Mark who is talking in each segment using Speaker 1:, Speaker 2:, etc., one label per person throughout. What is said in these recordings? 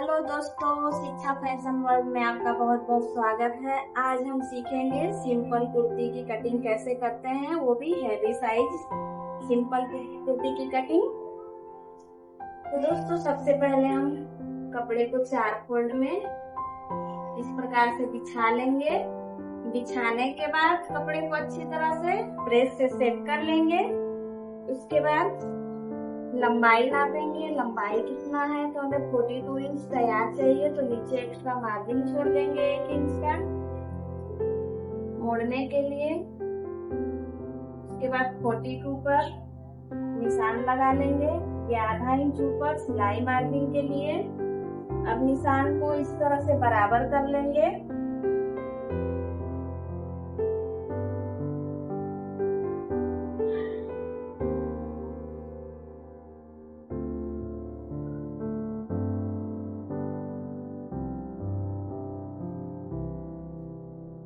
Speaker 1: Hello दोस्तों, शिक्षा fashion world में आपका बहुत बहुत स्वागत है। आज हम सीखेंगे सिंपल कुर्ती की कटिंग कैसे करते हैं, वो भी हैवी साइज सिंपल कुर्ती की कटिंग। तो दोस्तों, सबसे पहले हम कपड़े को 4 फोल्ड में इस प्रकार से बिछा लेंगे। बिछाने के बाद कपड़े को अच्छी तरह से प्रेस से सेट कर लेंगे। उसके बाद लंबाई नापेंगे। लंबाई कितना है तो हमें 42 इंच तैयार चाहिए, तो नीचे एक्स्ट्रा मार्जिन छोड़ देंगे 1 इंच का मोड़ने के लिए। उसके बाद 42 पर निशान लगा लेंगे या आधा इंच ऊपर सिलाई मार्जिन के लिए। अब निशान को इस तरह से बराबर कर लेंगे।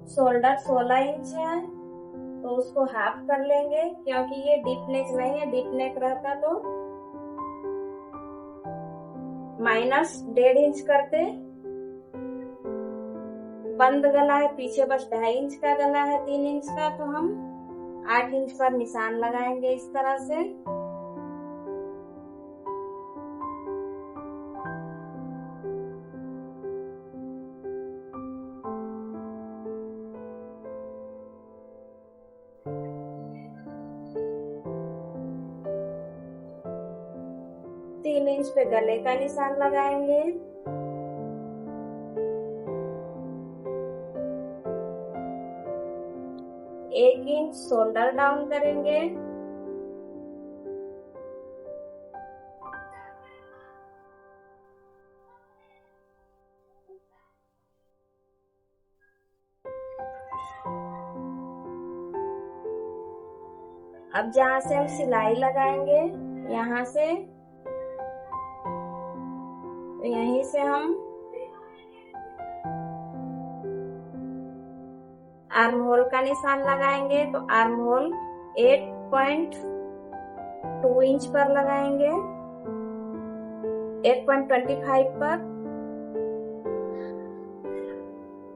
Speaker 1: शोल्डर 16 इंच है तो उसको हाफ कर लेंगे, क्योंकि ये डीप नेक नहीं है। डीप नेक रहता तो -1.5 इंच करते। बंद गला है, पीछे बस 2.5 इंच का गला है, 3 इंच का, तो हम 8 इंच पर निशान लगाएंगे इस तरह से। तीन इंच पे गले का निशान लगाएंगे। एक इंच शोल्डर डाउन करेंगे। अब जहाँ से हम सिलाई लगाएंगे, यहाँ से यहीं से हम आर्म होल का निशान लगाएंगे। तो आर्म होल 8.2 इंच पर लगाएंगे, 8.25 पर।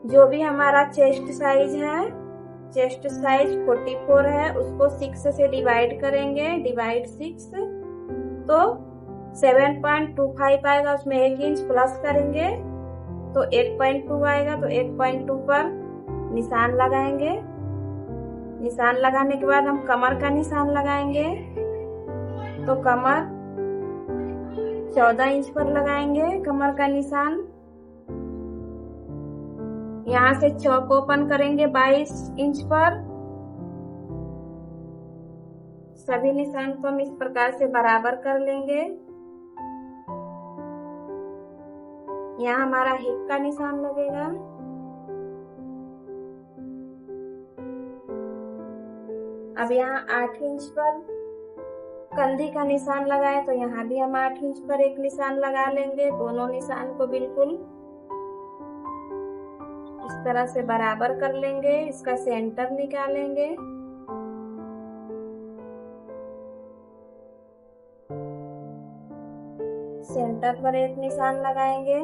Speaker 1: जो भी हमारा चेस्ट साइज है, चेस्ट साइज 44 है, उसको 6 से डिवाइड करेंगे। डिवाइड 6 तो 7.25 आएगा, उसमें 1 इंच प्लस करेंगे तो 8.2 आएगा। तो 8.2 पर निशान लगाएंगे। निशान लगाने के बाद हम कमर का निशान लगाएंगे। तो कमर 14 इंच पर लगाएंगे कमर का निशान। यहाँ से चौक ओपन करेंगे 22 इंच पर। सभी निशान को हम इस प्रकार से बराबर कर लेंगे। यहाँ हमारा हिप का निशान लगेगा। अब यहाँ 8 इंच पर कंधी का निशान लगाए, तो यहाँ भी हम 8 इंच पर एक निशान लगा लेंगे। दोनों निशान को बिल्कुल इस तरह से बराबर कर लेंगे। इसका सेंटर निकालेंगे। सेंटर पर एक निशान लगाएंगे।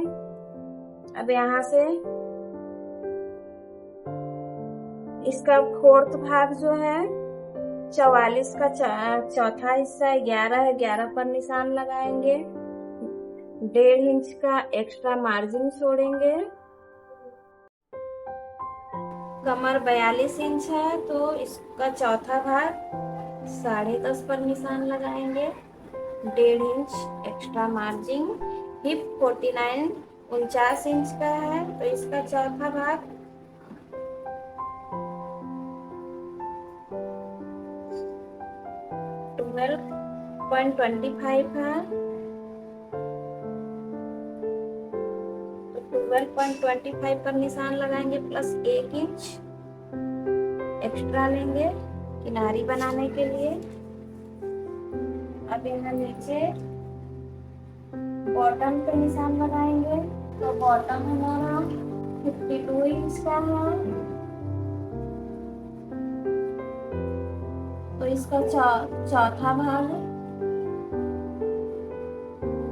Speaker 1: अब यहाँ से इसका 4th भाग जो है 44 का चौथा हिस्सा 11 है, 11 पर निशान लगाएंगे। 1.5 इंच का एक्स्ट्रा मार्जिन छोड़ेंगे। कमर 42 इंच है तो इसका चौथा भाग 10.5 पर निशान लगाएंगे। 1.5 inch extra margin. Hip 49 inch का है तो इसका चौथा भाग 12.25 है। तो 12.25 पर निशान लगाएंगे, प्लस 1 इंच एक्स्ट्रा लेंगे किनारी बनाने के लिए। अब यहाँ नीचे बॉटम पे निशान लगाएंगे। तो बॉटम हमारा 52 इंच का है, तो इसका चौथा भाग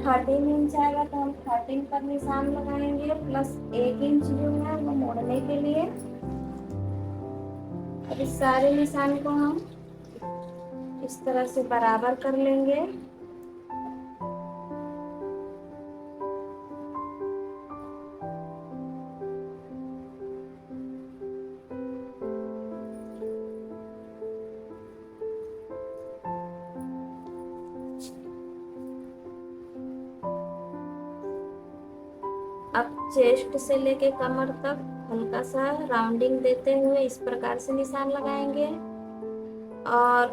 Speaker 1: 13 इंच आएगा तो हम 13 पर निशान लगाएंगे, प्लस 1 इंच जो है वो मोड़ने के लिए। अब इस सारे निशान को हम इस तरह से बराबर कर लेंगे। अब चेस्ट से लेके कमर तक हल्का सा राउंडिंग देते हुए इस प्रकार से निशान लगाएंगे, और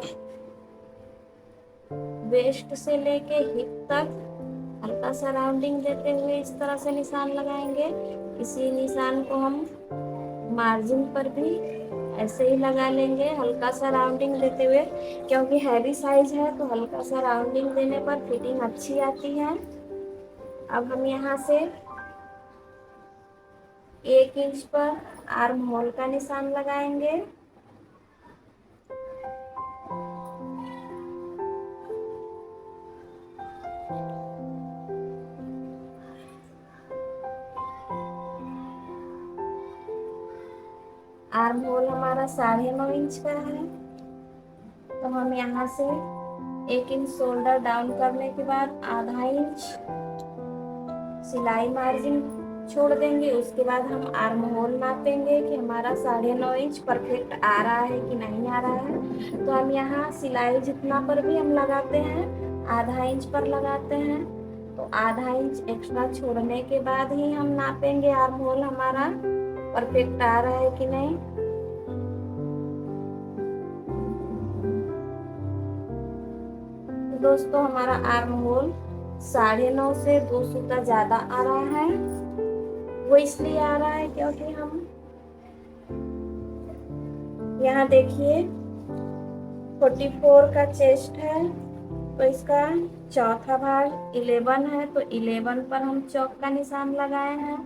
Speaker 1: वेस्ट से लेके हिप तक हल्का सा राउंडिंग देते हुए इस तरह से निशान लगाएंगे। इसी निशान को हम मार्जिन पर भी ऐसे ही लगा लेंगे, हल्का सा राउंडिंग देते हुए, क्योंकि हैवी साइज है तो हल्का सा राउंडिंग देने पर फिटिंग अच्छी आती है। अब हम यहाँ से 1 इंच पर आर्म होल का निशान लगाएंगे। आर्म होल हमारा 9.5 इंच का है, तो हम यहाँ से 1 इंच शोल्डर डाउन करने के बाद आधा इंच सिलाई मार्जिन छोड़ देंगे। उसके बाद हम आर्म होल नापेंगे कि हमारा 9.5 इंच परफेक्ट आ रहा है कि नहीं आ रहा है। तो हम यहाँ सिलाई जितना पर भी हम लगाते हैं आधा इंच पर लगाते हैं, तो आधा इंच एक्स्ट्रा छोड़ने के बाद ही हम नापेंगे आर्म होल हमारा परफेक्ट आ रहा है कि नहीं। तो दोस्तों हमारा आर्म होल 9.5 से 2 सूता ज्यादा आ रहा है। वो इसलिए आ रहा है क्योंकि हम यहाँ देखिए 44 का चेस्ट है, तो इसका चौथा भाग 11 है, तो 11 पर हम चौक का निशान लगाए हैं,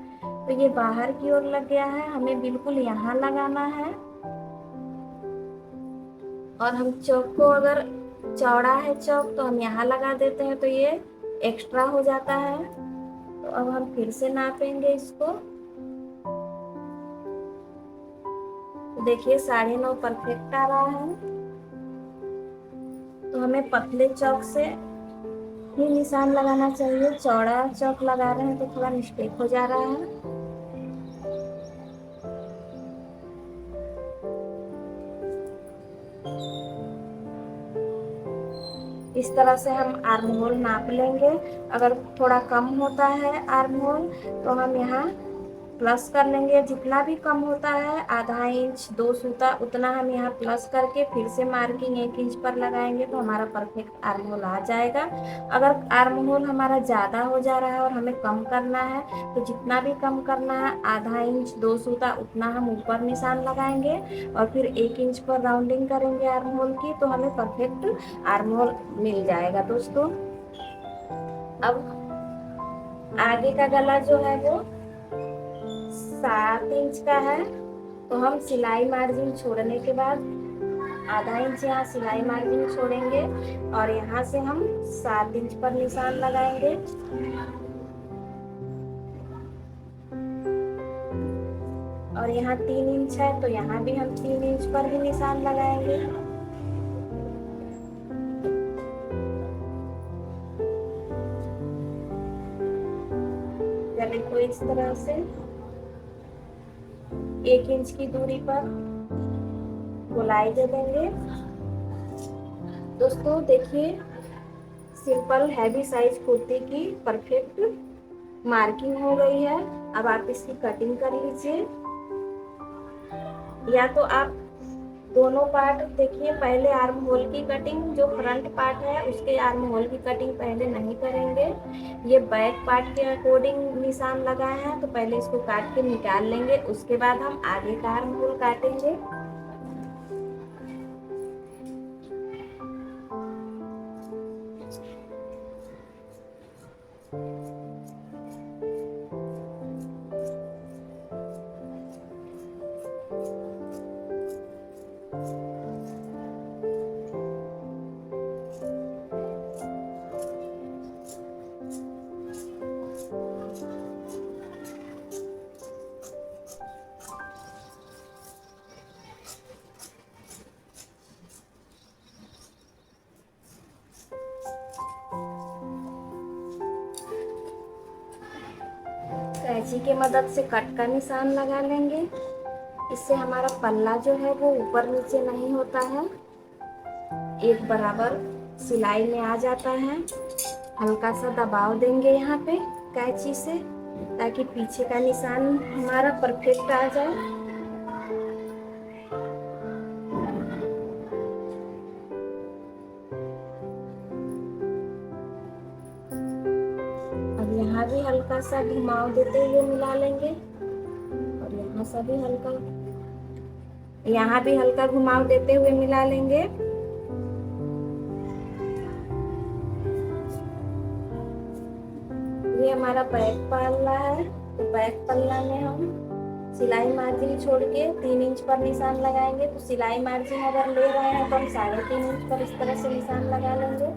Speaker 1: तो ये बाहर की ओर लग गया है, हमें बिल्कुल यहाँ लगाना है। और हम चौक को अगर चौड़ा है चौक तो हम यहाँ लगा देते हैं, तो ये एक्स्ट्रा हो जाता है। तो अब हम फिर से नापेंगे इसको, तो देखिए 9.5 परफेक्ट आ रहा है। तो हमें पतले चौक से ही निशान लगाना चाहिए, चौड़ा चौक लगा रहे हैं तो थोड़ा मिस्टेक हो जा रहा है। इस तरह से हम आर्म होल नाप लेंगे। अगर थोड़ा कम होता है आर्म होल तो हम यहाँ प्लस कर लेंगे, जितना भी कम होता है आधा इंच 2 सूता उतना हम यहाँ प्लस करके फिर से मार्किंग 1 इंच पर लगाएंगे, तो हमारा परफेक्ट आर्म होल आ जाएगा। अगर आर्म होल हमारा ज़्यादा हो जा रहा है और हमें कम करना है तो जितना भी कम करना है आधा इंच 2 सूता उतना हम ऊपर निशान लगाएंगे और फिर 1 इंच पर राउंडिंग करेंगे आर्म होल की, तो हमें परफेक्ट आर्म होल मिल जाएगा। दोस्तों अब आगे का गला जो है वो 7 इंच का है, तो हम सिलाई मार्जिन छोड़ने के बाद आधा इंच यहाँ सिलाई मार्जिन छोड़ेंगे और यहाँ से हम 7 इंच पर निशान लगाएंगे। और यहाँ 3 इंच है तो यहाँ भी हम 3 इंच पर ही निशान लगाएंगे। गले को इस तरह से 1 इंच की दूरी पर गोलाई दे देंगे। दोस्तों देखिए सिंपल हैवी साइज कुर्ती की परफेक्ट मार्किंग हो गई है। अब आप इसकी कटिंग कर लीजिए, या तो आप दोनों पार्ट देखिए, पहले आर्म होल की कटिंग जो फ्रंट पार्ट है उसके आर्म होल की कटिंग पहले नहीं करेंगे। ये बैक पार्ट के अकॉर्डिंग निशान लगाए हैं तो पहले इसको काट के निकाल लेंगे, उसके बाद हम आगे का आर्म होल काटेंगे। कैंची की मदद से कट का निशान लगा लेंगे। इससे हमारा पल्ला जो है वो ऊपर नीचे नहीं होता है, एक बराबर सिलाई में आ जाता है। हल्का सा दबाव देंगे यहाँ पे कैंची से, ताकि पीछे का निशान हमारा परफेक्ट आ जाए। अब यहाँ भी हल्का सा घुमाव देते हुए मिला लेंगे, और यहाँ भी हल्का घुमाव देते हुए मिला लेंगे। ये हमारा बैक पल्ला है, तो बैक पल्ला में हम सिलाई मार्जिन छोड़ के 3 इंच पर निशान लगाएंगे। तो सिलाई मार्जिन अगर ले रहे हैं तो हम 3.5 इंच पर इस तरह से निशान लगा लेंगे।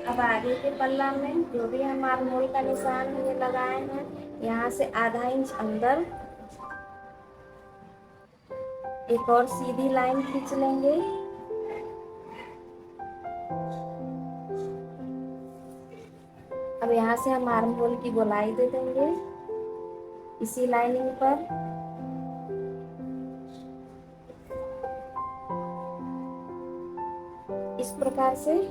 Speaker 1: अब आगे के पल्ला में जो भी हम आर्महोल का निशान ये लगाए हैं, यहाँ से आधा इंच अंदर एक और सीधी लाइन खींच लेंगे। अब यहाँ से हम आर्महोल की गोलाई दे देंगे इसी लाइनिंग पर। इस प्रकार से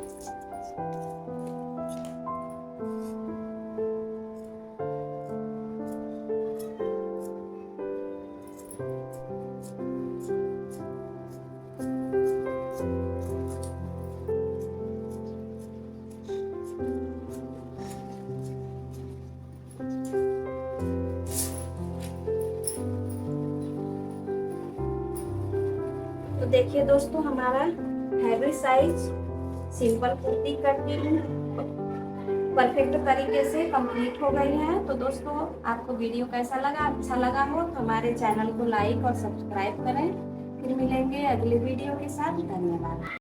Speaker 1: तो देखिए दोस्तों, हमारा heavy size simple kurti cutting perfect तरीके से कंप्लीट हो गई है। तो दोस्तों, आपको वीडियो कैसा लगा? अच्छा लगा हो तो हमारे चैनल को लाइक और सब्सक्राइब करें। फिर मिलेंगे अगले वीडियो के साथ। धन्यवाद।